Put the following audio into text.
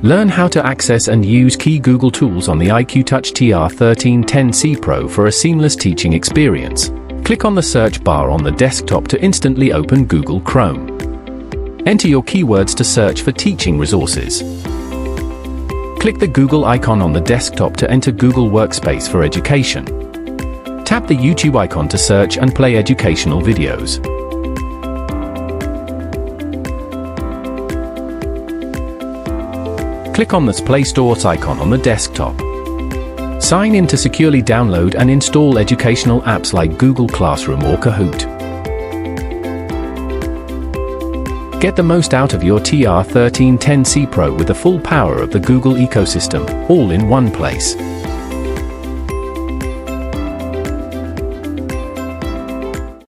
Learn how to access and use key Google tools on the IQTouch TR1310C Pro for a seamless teaching experience. Click on the search bar on the desktop to instantly open Google Chrome. Enter your keywords to search for teaching resources. Click the Google icon on the desktop to enter Google Workspace for education. Tap the YouTube icon to search and play educational videos. Click on the Play Store icon on the desktop. Sign in to securely download and install educational apps like Google Classroom or Kahoot. Get the most out of your TR1310C Pro with the full power of the Google ecosystem, all in one place.